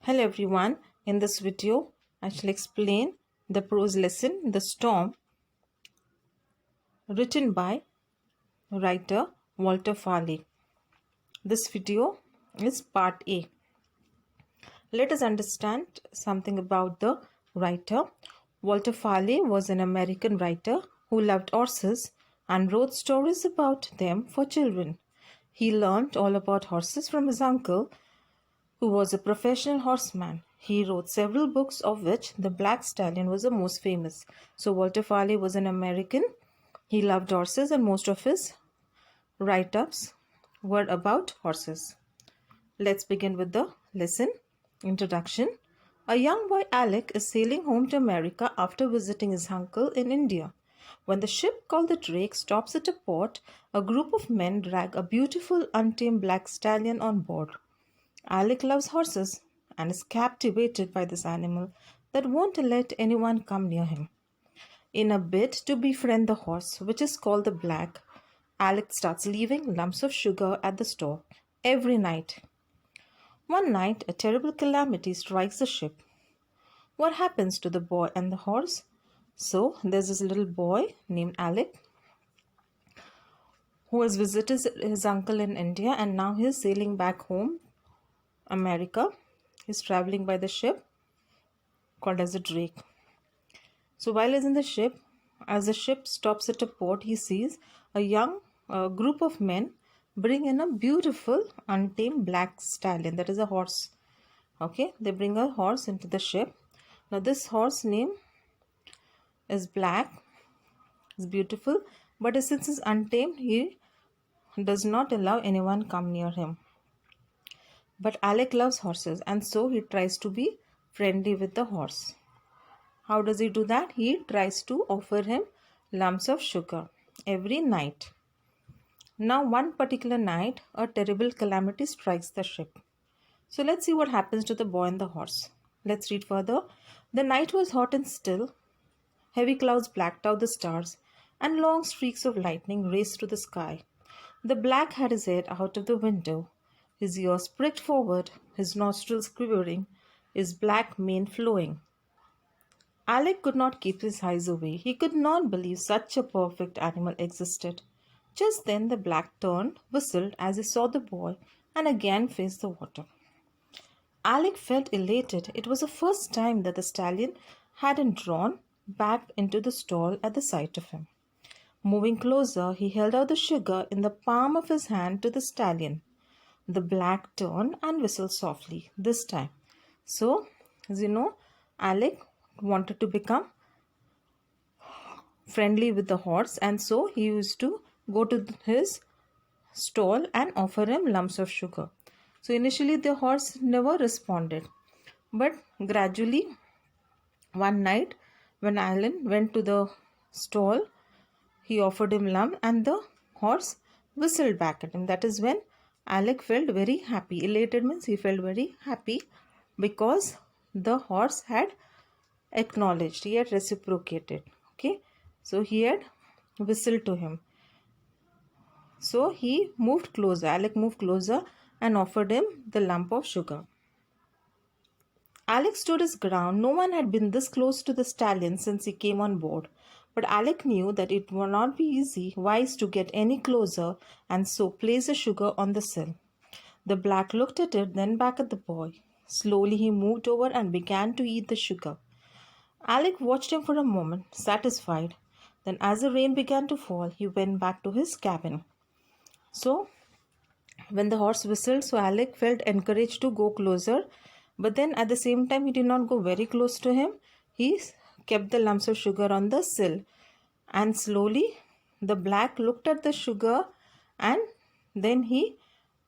Hello everyone, in this video I shall explain the prose lesson The Storm, written by writer Walter Farley. This video is part A. Let us understand something about the writer. Walter Farley was an American writer who loved horses and wrote stories about them for children. He learned all about horses from his uncle, who was a professional horseman. He wrote several books, of which The Black Stallion was the most famous. So, Walter Farley was an American. He loved horses, and most of his write ups were about horses. Let's begin with the lesson. Introduction. A young boy, Alec, is sailing home to America after visiting his uncle in India. When the ship called the Drake stops at a port, a group of men drag a beautiful, untamed black stallion on board. Alec loves horses and is captivated by this animal that won't let anyone come near him. In a bid to befriend the horse, which is called the Black, Alec starts leaving lumps of sugar at the store every night. One night, a terrible calamity strikes the ship. What happens to the boy and the horse? So, there's this little boy named Alec who has visited his uncle in India, and now he's sailing back home America. He's traveling by the ship called as a Drake. So while he's in the ship, as the ship stops at a port, he sees a young group of men bring in a beautiful untamed black stallion, that is a horse. Okay, they bring a horse into the ship. Now this horse name is Black, is beautiful, but since it's untamed, he does not allow anyone come near him. But Alec loves horses, and so he tries to be friendly with the horse. How does he do that? He tries to offer him lumps of sugar every night. Now, one particular night, a terrible calamity strikes the ship. So, let's see what happens to the boy and the horse. Let's read further. The night was hot and still. Heavy clouds blacked out the stars, and long streaks of lightning raced through the sky. The Black had his head out of the window, his ears pricked forward, his nostrils quivering, his black mane flowing. Alec could not keep his eyes away. He could not believe such a perfect animal existed. Just then the Black turned, whistled as he saw the boy, and again faced the water. Alec felt elated. It was the first time that the stallion hadn't drawn back into the stall at the sight of him. Moving closer, he held out the sugar in the palm of his hand to the stallion. The Black turned and whistled softly this time. So, as you know, Alec wanted to become friendly with the horse, and so he used to go to his stall and offer him lumps of sugar. So, initially, the horse never responded, but gradually, one night, when Alan went to the stall, he offered him lump, and the horse whistled back at him. That is when Alec felt very happy. Elated means he felt very happy because the horse had acknowledged, he had reciprocated. Okay, so he had whistled to him. So he moved closer. Alec moved closer and offered him the lump of sugar. Alec stood his ground. No one had been this close to the stallion since he came on board. But Alec knew that it would not be wise to get any closer, and so placed the sugar on the sill. The Black looked at it, then back at the boy. Slowly he moved over and began to eat the sugar. Alec watched him for a moment, satisfied. Then, as the rain began to fall, he went back to his cabin. So, when the horse whistled, so Alec felt encouraged to go closer. But then at the same time, he did not go very close to him. He kept the lumps of sugar on the sill. And slowly, the Black looked at the sugar, and then he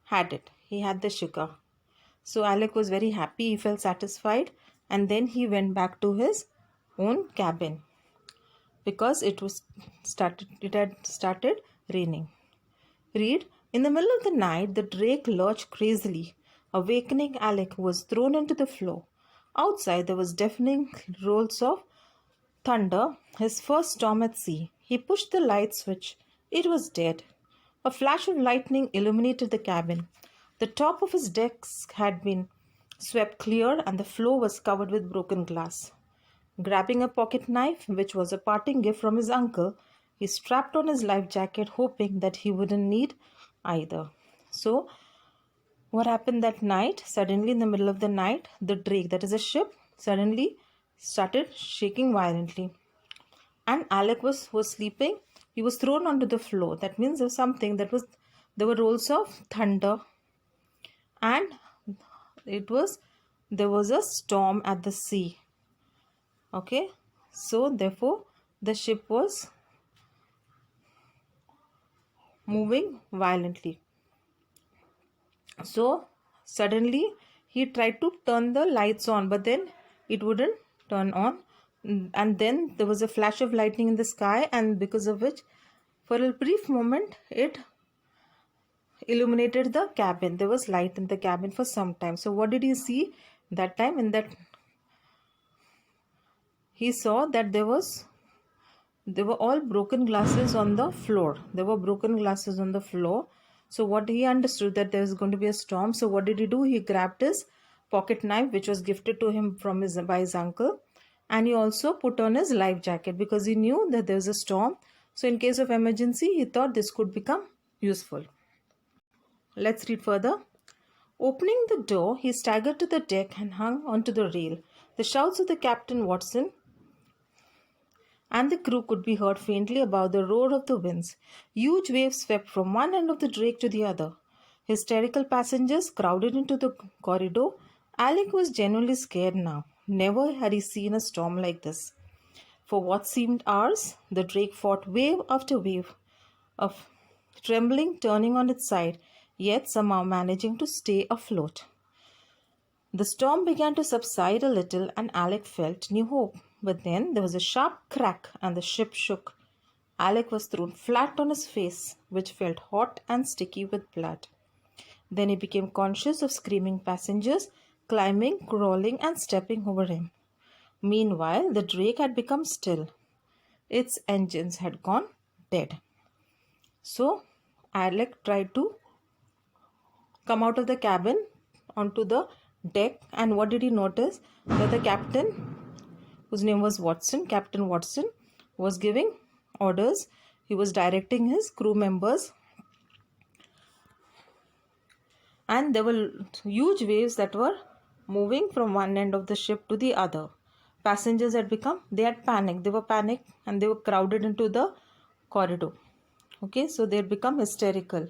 had it. He had the sugar. So Alec was very happy. He felt satisfied. And then he went back to his own cabin because it had started raining. Read, in the middle of the night, the Drake lurched crazily, awakening Alec, who was thrown into the floor. Outside, there was deafening rolls of thunder, his first storm at sea. He pushed the light switch. It was dead. A flash of lightning illuminated the cabin. The top of his desk had been swept clear and the floor was covered with broken glass. Grabbing a pocket knife, which was a parting gift from his uncle, he strapped on his life jacket, hoping that he wouldn't need either. So, what happened that night? Suddenly, in the middle of the night, the Drake, that is a ship, suddenly started shaking violently. And Alec was sleeping. He was thrown onto the floor. That means there was something there were rolls of thunder, and there was a storm at the sea. Okay, so therefore the ship was moving violently. So suddenly he tried to turn the lights on, but then it wouldn't turn on. And then there was a flash of lightning in the sky, and because of which, for a brief moment, it illuminated the cabin. There was light in the cabin for some time. So what did he see that time? In that, he saw that there were all broken glasses on the floor. There were broken glasses on the floor. So what he understood, that there was going to be a storm. So what did he do? He grabbed his pocket knife, which was gifted to him by his uncle, and he also put on his life jacket because he knew that there was a storm. So in case of emergency, he thought this could become useful. Let's read further. Opening the door, he staggered to the deck and hung onto the rail. The shouts of the Captain Watson and the crew could be heard faintly above the roar of the winds. Huge waves swept from one end of the Drake to the other. Hysterical passengers crowded into the corridor. Alec was genuinely scared now. Never had he seen a storm like this. For what seemed hours, the Drake fought wave after wave of trembling, turning on its side, yet somehow managing to stay afloat. The storm began to subside a little, and Alec felt new hope. But then there was a sharp crack, and the ship shook. Alec was thrown flat on his face, which felt hot and sticky with blood. Then he became conscious of screaming passengers, climbing, crawling, and stepping over him. Meanwhile, the Drake had become still. Its engines had gone dead. So, Alec tried to come out of the cabin onto the deck, and what did he notice? That the captain, whose name was Watson, Captain Watson, was giving orders. He was directing his crew members, and there were huge waves that were moving from one end of the ship to the other. Passengers had panicked. They were panicked and they were crowded into the corridor. Okay, so they had become hysterical.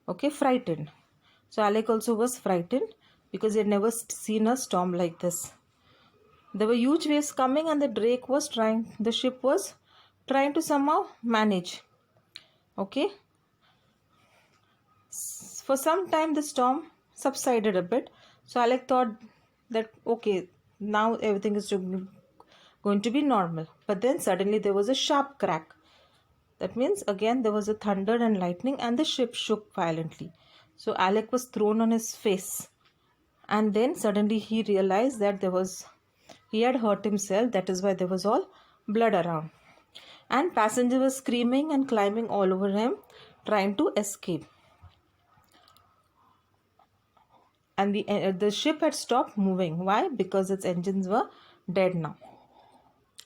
Okay, frightened. So Alec also was frightened because he had never seen a storm like this. There were huge waves coming, and the ship was trying to somehow manage. Okay. For some time, the storm subsided a bit. So Alec thought that, okay, now everything is going to be normal. But then suddenly there was a sharp crack. That means again there was a thunder and lightning, and the ship shook violently. So Alec was thrown on his face. And then suddenly he realized that he had hurt himself. That is why there was all blood around. And passengers were screaming and climbing all over him, trying to escape. And the ship had stopped moving. Why? Because its engines were dead now.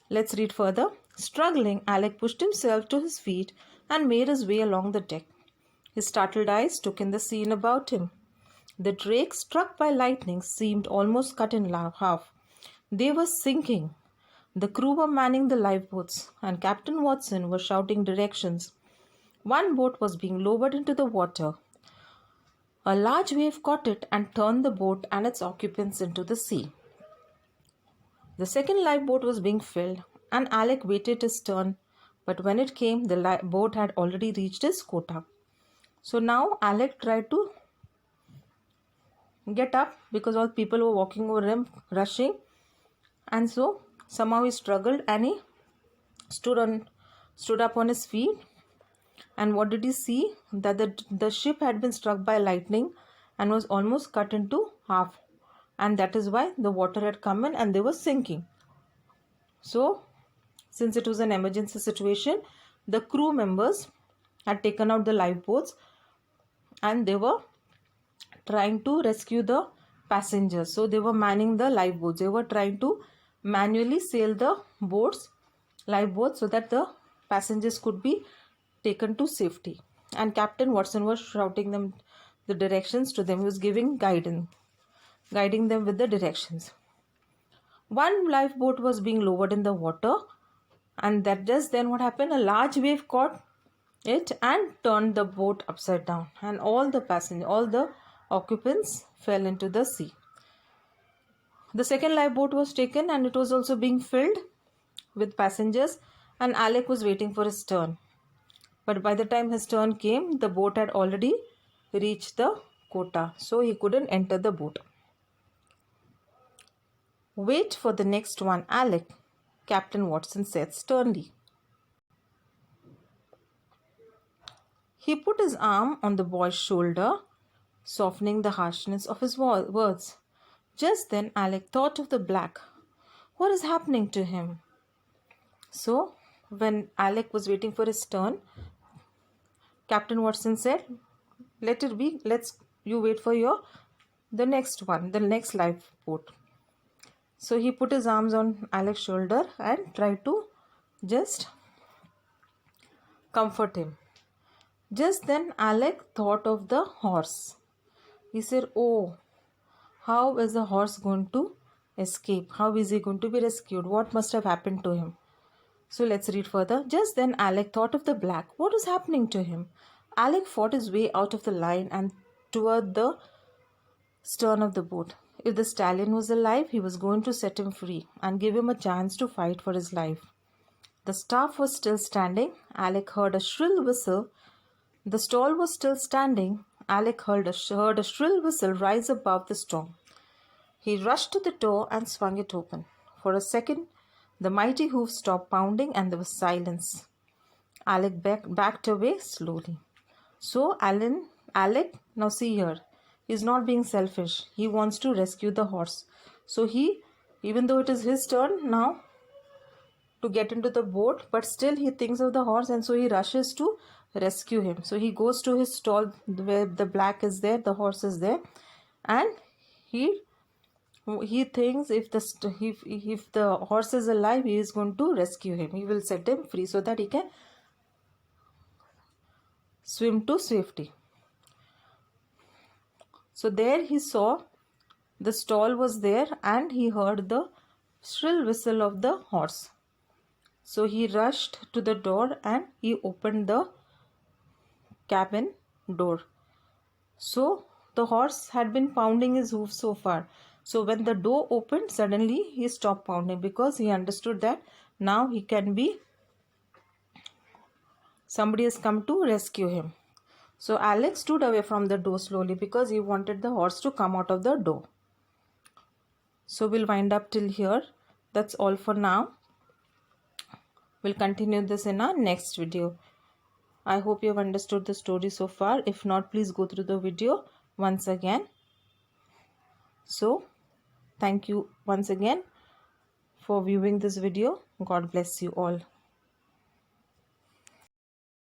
Let's read further. Struggling, Alec pushed himself to his feet and made his way along the deck. His startled eyes took in the scene about him. The Drake, struck by lightning, seemed almost cut in half. They were sinking. The crew were manning the lifeboats, and Captain Watson was shouting directions. One boat was being lowered into the water. A large wave caught it and turned the boat and its occupants into the sea. The second lifeboat was being filled, and Alec waited his turn, but when it came, the boat had already reached its quota. So now Alec tried to get up because all people were walking over him, rushing, and so somehow he struggled and he stood up on his feet. And what did he see? That the ship had been struck by lightning and was almost cut into half, and that is why the water had come in and they were sinking. So since it was an emergency situation, the crew members had taken out the lifeboats and they were trying to rescue the passengers. So they were manning the lifeboats. They were trying to manually sail the lifeboats, so that the passengers could be taken to safety. And Captain Watson was shouting them the directions to them. He was giving guiding them with the directions. One lifeboat was being lowered in the water, and that just then what happened? A large wave caught it and turned the boat upside down, and all the occupants fell into the sea. The second lifeboat was taken, and it was also being filled with passengers, and Alec was waiting for his turn. But by the time his turn came, the boat had already reached the quota, so he couldn't enter the boat. "Wait for the next one, Alec," Captain Watson said sternly. He put his arm on the boy's shoulder, softening the harshness of his words. Just then Alec thought of the black. What is happening to him? So, when Alec was waiting for his turn, Captain Watson said, "Let it be. You wait for the next one, the next lifeboat." So he put his arms on Alec's shoulder and tried to just comfort him. Just then Alec thought of the horse. He said, "Oh, how is the horse going to escape? How is he going to be rescued? What must have happened to him?" So let's read further. Just then Alec thought of the black. What was happening to him? Alec fought his way out of the line and toward the stern of the boat. If the stallion was alive, he was going to set him free and give him a chance to fight for his life. The staff was still standing. Alec heard a shrill whistle. The stall was still standing. Alec heard a shrill whistle rise above the storm. He rushed to the door and swung it open. For a second, the mighty hoofs stopped pounding and there was silence. Alec backed away slowly. So Alec, now see here, he's not being selfish. He wants to rescue the horse. So even though it is his turn now to get into the boat, but still he thinks of the horse, and so he rushes to rescue him. So he goes to his stall where the black is there, the horse is there, and he thinks if the horse is alive, he is going to rescue him. He will set him free so that he can swim to safety. So there he saw the stall was there, and he heard the shrill whistle of the horse. So he rushed to the door and he opened the cabin door. So the horse had been pounding his hooves so far. So when the door opened, suddenly he stopped pounding, because he understood that now he can be, somebody has come to rescue him. So Alex stood away from the door slowly because he wanted the horse to come out of the door. So we'll wind up till here. That's all for now. We'll continue this in our next video. I hope you have understood the story so far. If not, please go through the video once again. So thank you once again for viewing this video. God bless you all.